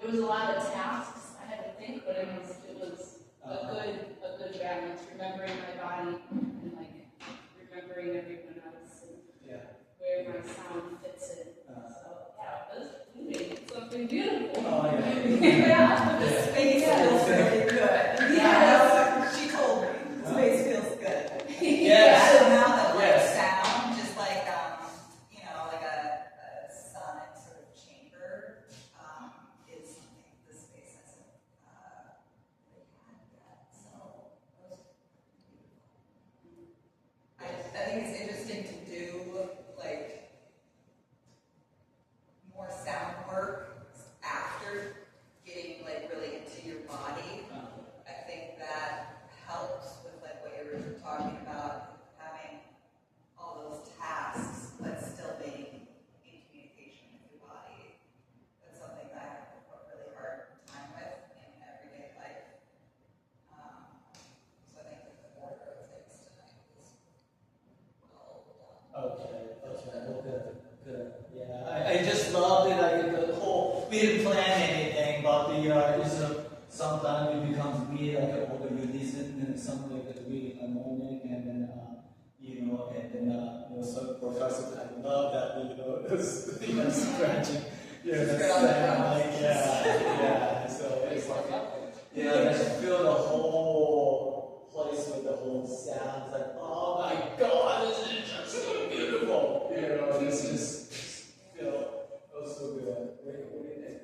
There was a lot of tasks I had to think, but it was a good balance, remembering my body and like remembering everyone else and where my sound fits in. So yeah, we made something beautiful. Oh yeah. Yeah. The space feels really good. Yeah, she told me the space feels good. Yes. So now that like Yes. sound, just like you know, like a sonic sort of chamber, is something the space hasn't really had yet. So I think it's interesting to do like more sound work after getting like really into your body. I think that helps with like what you were talking about, having all those tasks, but still being in communication with your body. That's something that I have a really hard time with in everyday life. So I think that the order of things tonight was well done. Good. Yeah, I just loved it. Like the whole, we didn't plan anything, but sometimes it becomes weird. Like you listen and something like really harmonic, and then some professors, I love that this scratching, the sound, like So it's like just feel the whole place with the whole sound. It's like, oh my God, this is just so beautiful. This just feels so good. What do you think?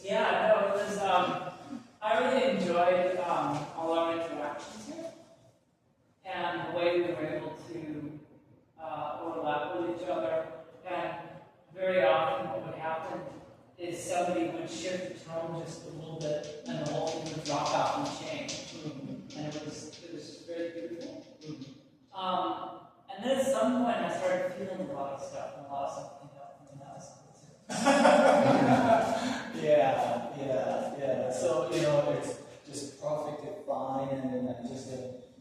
Yeah, no, it was. I really enjoyed all our interactions here, and the way we were able to overlap with each other. And very often, what would happen is somebody would shift the tone just a little bit, and the whole thing would drop out and change. And it was very beautiful. And then at some point, I started feeling a lot of stuff, and a lot of stuff came out, and that was cool too. Yeah. So it's just perfectly fine, and then I just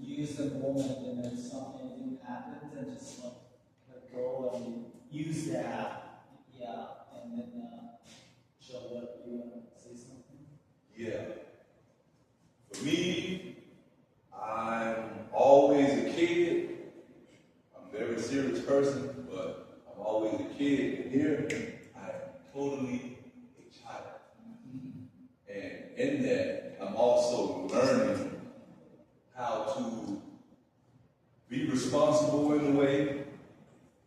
use the moment, and then anything happens, and just let go and use that. Yeah, and then show what you want to say something. Yeah. For me, I'm always a kid. I'm a very serious person, but I'm always a kid. And here, I am totally a child. And in that, I'm also learning how to be responsible in a way,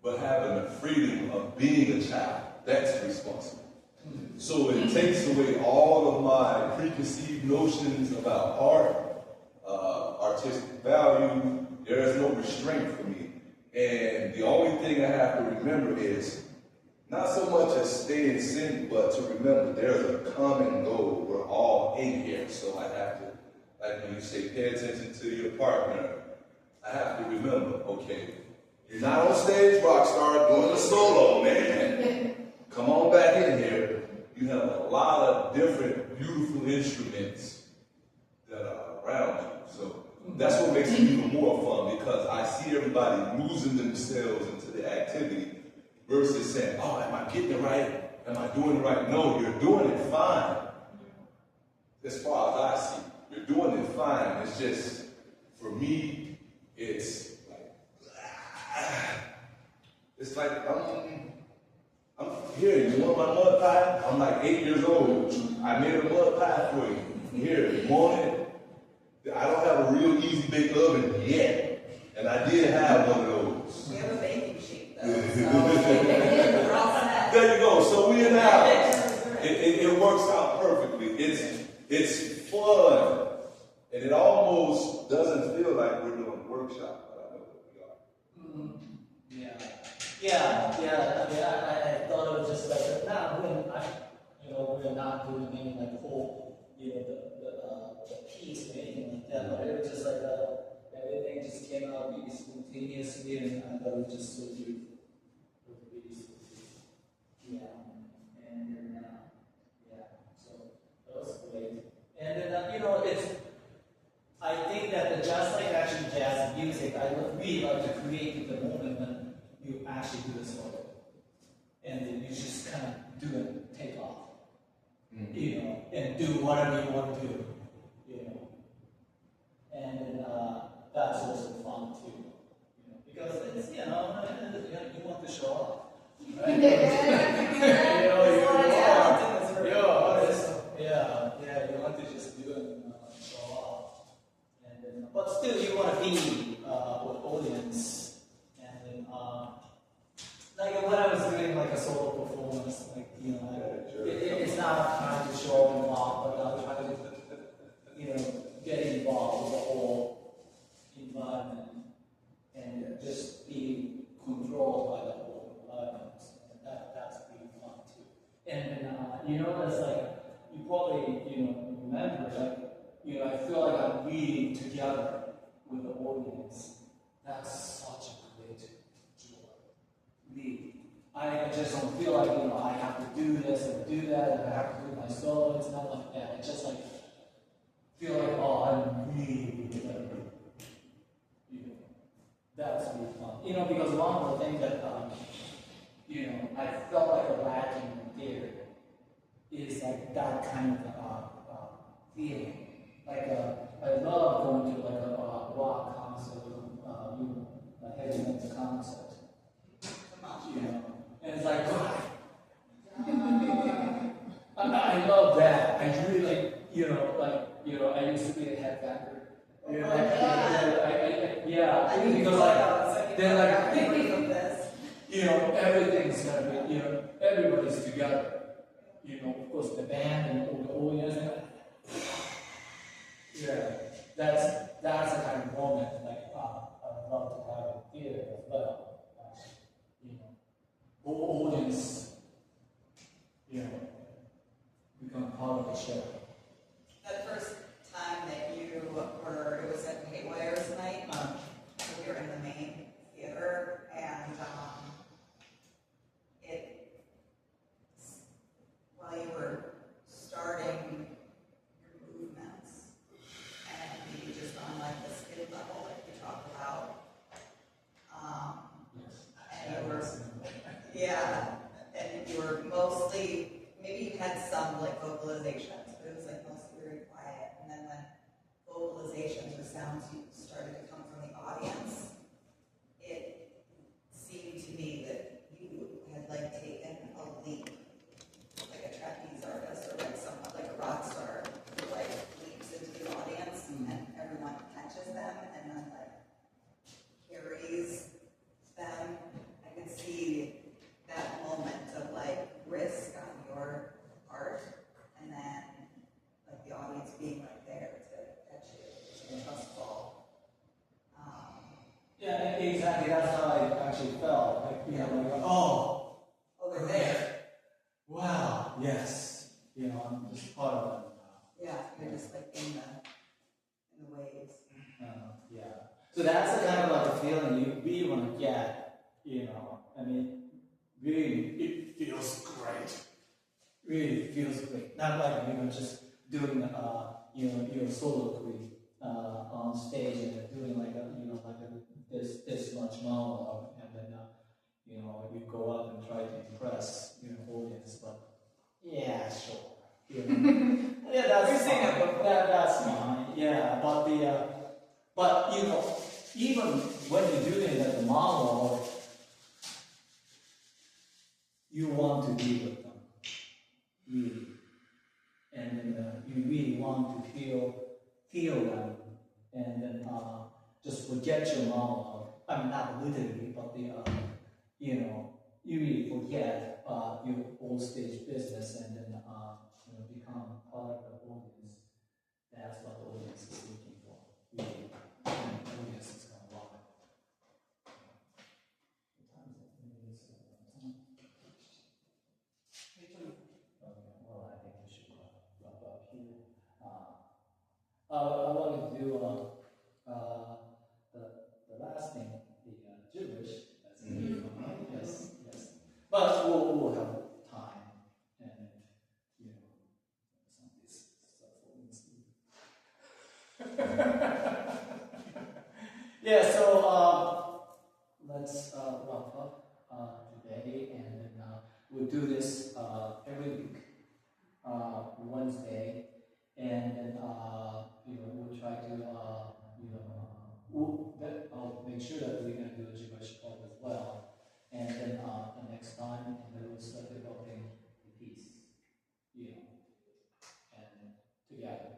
but having the freedom of being a child. That's responsible. So it takes away all of my preconceived notions about art, artistic value. There is no restraint for me. And the only thing I have to remember is not so much as stay in sync, but to remember there's a common goal. We're all in here. So I have to, like when you say pay attention to your partner, I have to remember, okay, you're not on stage, rock star, doing a solo, man. Come on back in here. You have a lot of different beautiful instruments that are around you. So that's what makes it even more fun, because I see everybody losing themselves into the activity versus saying, oh, am I getting it right? Am I doing it right? No, you're doing it fine. As far as I see, you're doing it fine. It's just, for me, it's like I'm here, you want my mud pie? I'm like 8 years old. I made a mud pie for you. Here, you want it? I don't have a real easy bake oven yet. And I did have one of those. We have a baking sheet though. We're all set. There you go. So we in the house. It works out perfectly. It's fun. And it almost doesn't feel like we're doing a workshop, but I know that we are. Yeah. I thought it was just like we're not doing any like whole, the piece or anything like that. But it was just like everything just came out really spontaneously, and I thought it was just so beautiful. It was really so beautiful. Yeah, and then so that was great. And then I think that just like actually jazz music, I would really like to create the moment when you actually do the solo. And then you just kind of do it, take off. you know, and do whatever you want to do, you know. And then that's also fun too, you know, because it's, you know, you want to show off, right? You know, you want to just do it and show off. And then, but still, you want to be with audience. And then, like when I was doing like a solo performance, like, you know, it's not trying to show off, but I'm trying to, you know, get involved with the whole environment and just be controlled by the whole environment. And that's pretty fun too. And then, you know, it's like, you probably, you know, remember, like, you know, I feel like I'm reading together with the audience. That's such a great joy. Really. I just don't feel like, you know, I have to do this or do that, and I have to do my solo. It's not like that. It's just like, feel like, oh, I'm really together. You know, that's really fun. You know, because one of the things that, you know, I felt like lacking there is like that kind of feeling. Like, I love going to like a rock concert, you know, a heavy metal concert. You know, and it's like, I love that. I really like, you know, I used to be a headbanger. You know, because like, then like, you know, everything's gonna be, you know, everybody's together. You know, of course, the band and all the audience. Yeah, that's the kind of moment like I'd love to have in theater as well. You know, audience, you know, become part of the show. That first time that you were, it was at Haywire's night. We were in the main theater, and while you were starting your movements, and you just on like the skin level that you talked about, and you were, yeah, and you were mostly, maybe you had some like vocalizations, but it was like mostly very quiet. And then when vocalizations or sounds started to come from the audience, it seemed to me that you had like taken a leap, like a trapeze artist or like someone like a rock star who like leaps into the audience and everyone catches them and then like carries them. I could see that moment of like risk on your part, and then like the audience being right there to catch you, to trust fall. Yeah, exactly. That's how I actually felt. Like, you know, like, oh, Over there. Wow. Yes. You know, I'm just part of them now. Yeah, you're just like in the waves. Yeah. So that's the kind of like a feeling you really want to get. You know, I mean, really, it feels great. Really feels great. Not like, you know, just doing you know, your soliloquy on stage and doing like a, you know, like this much monologue, and then you know, you go up and try to impress your audience, but yeah, sure. You know. Yeah, that's fine. That's fine. Yeah, but you know, even when you're doing like a monologue, you want to be with them, really, and then you really want to feel them, and then just forget your monologue. I mean, not literally, but you know, you really forget your own stage business, and then you know, become part of the audience. That's what the audience is looking for, really, and the audience is going to love it. What time is it? Maybe it's time. Okay, well, I think we should wrap up here. I wanted to do the last thing, the gibberish. That's yes, yes. But we'll have time, and you know, some of this stuff will yeah. So let's wrap up today, and then we'll do this every week. Wednesday, and then we'll try to I'll make sure that we're gonna do a gibberish club as well, and then the next time, and then we'll start developing the piece, and together.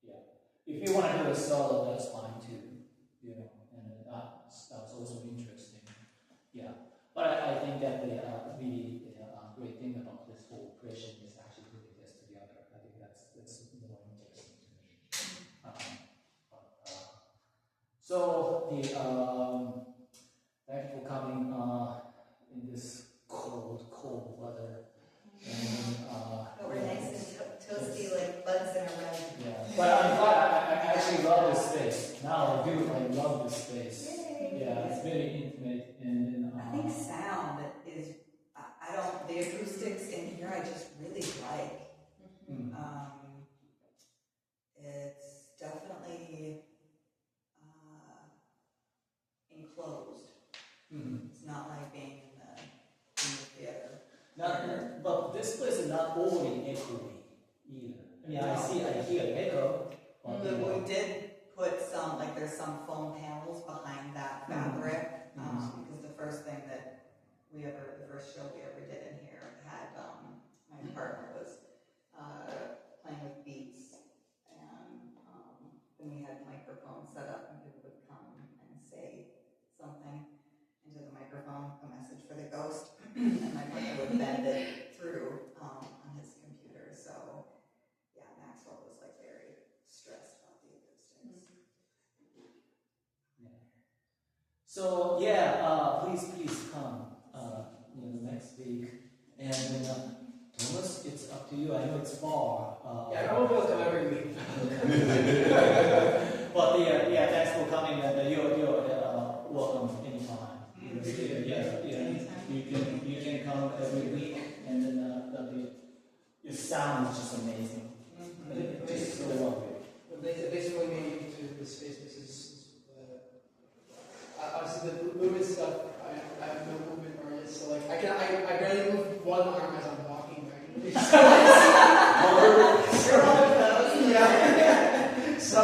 Yeah. If you want to do a solo, that's fine too, and that's also interesting. Yeah. But I think that the great thing about this whole operation is actually putting this together. I think that's more interesting to me. So thank you for coming in this cold weather. And, But we're nice and toasty like bugs in a rug. yeah, but I'm glad. I actually love this space. Now I do. I love this space. Yay. Yeah, it's very intimate, and I think sound is, I don't, the acoustics in here I just really like. It's definitely enclosed. It's not like being in the theater. But this place is not overly echoey either. I mean, I hear echo. We did put some, like there's some foam panels behind that fabric, because the first show we ever did in here had, my partner was playing with beats, and then we had microphones set up, and people would come and say something into the microphone, a message for the ghost, and my partner would bend it through on his computer. So yeah, Maxwell was like very stressed about the acoustics. So please come next week, and Thomas, it's up to you. I know it's far. I won't be able to come every week. But thanks for coming, and you're welcome anytime. You can come every week, and then your sound is just amazing. It's so lovely. Basically, made me to the space. This is obviously the movement stuff. I have no movement awareness, so like I barely move one arm as I'm walking. Right? So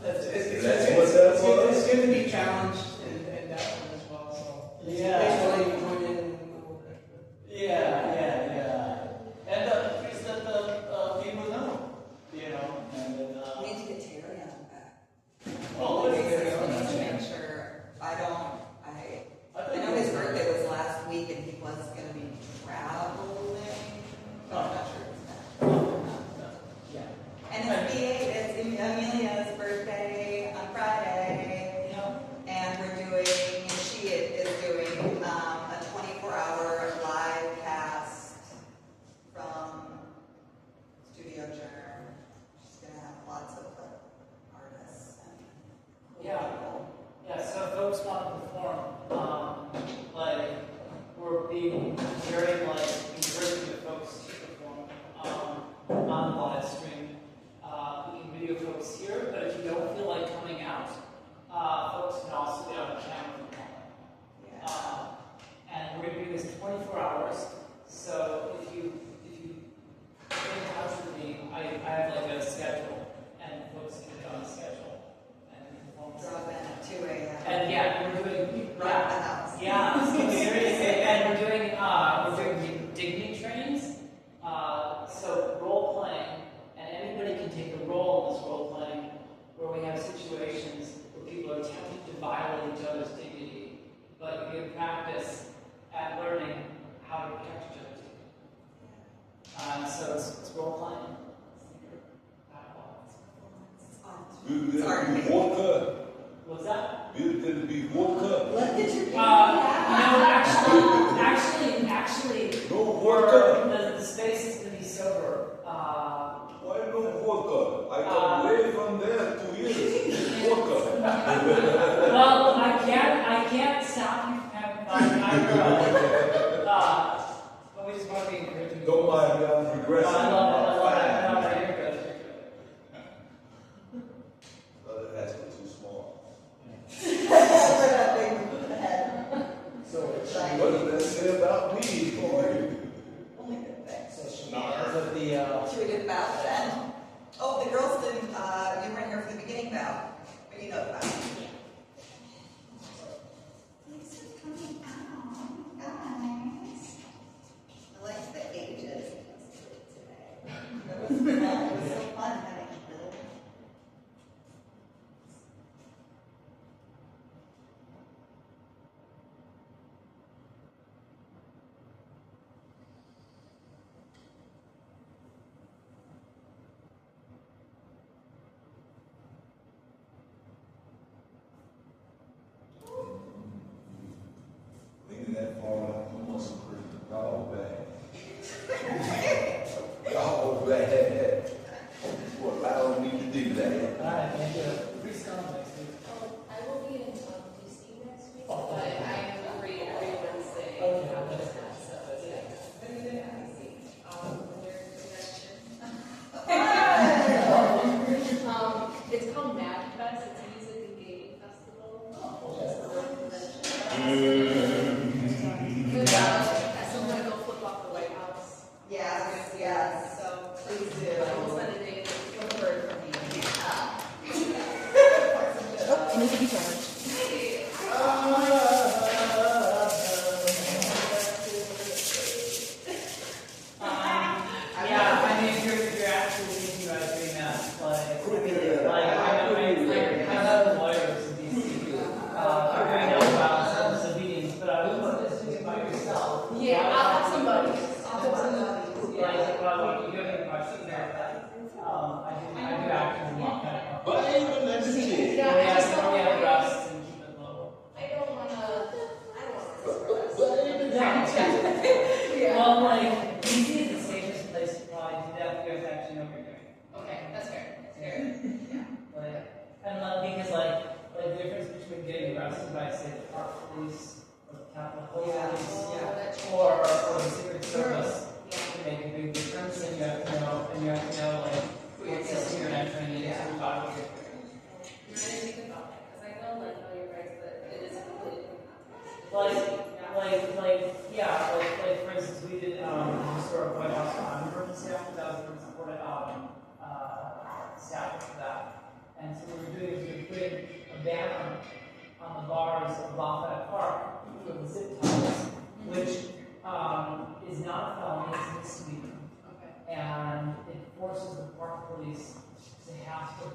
it's good to be challenged in that one as well. So basically join in and move a little bit. And please let the people know, and then. We need to get Terry on back. Oh, let's get Terry on. Just to make sure. I know his birthday was last week, and he was going to be traveling. But I'm not sure it's that. And it's it's Amelia's birthday on Friday. And she is doing a 24-hour live cast from Studio Germ. She's going to have lots of artists and cool people. So folks want to perform, we're being very encouraging the folks to perform on the live stream. We can video folks here, but if you don't feel like coming out, folks can also get on the camera from home. And we're going to do this 24 hours. So if you get in touch with me, I have a schedule, and folks can get on the schedule and perform. Drop in at 2 a.m. And we're doing Rock the house. and we're doing dignity trainings. So role playing, and anybody can take a role in this role playing, where we have situations where people are attempting to violate each other's dignity, but you get practice at learning how to protect each other's dignity. So it's role playing. It's art. What's that? It's going to be vodka. Look at your Actually, No vodka. the space is going to be sober. Why no vodka? I got away from there 2 years. Vodka. Well, I can't stop you from having fun. But we just want to be encouraging. Don't mind me, I'm progressing. I love it. No, you're good. That's too small. So What does that say about me? Only good things. So she Nah. I do actions and walk that. But I ain't gonna let you see. Yeah, I just don't have want rest and keep it low. I don't wanna. But I ain't gonna let you see. Well, like, DC is the safest place to probably do that because you actually know what you're doing. Okay, that's fair. That's fair. Yeah. Because the difference between getting arrested by, say, the park police or the Capitol Police, or the Secret Service, can make a big difference, and you have to know, like, what system you're entering into, and talk to You might think about that, because I know, like, no, you're right, but it is completely. like, for instance, we did, historic White House on emergency after that was supported, staff for that. And so what we were doing is we were putting a banner on the bars of Lafayette Park for the zip ties, which is not a felony, it's a misdemeanor. Okay. And it forces the park police to have to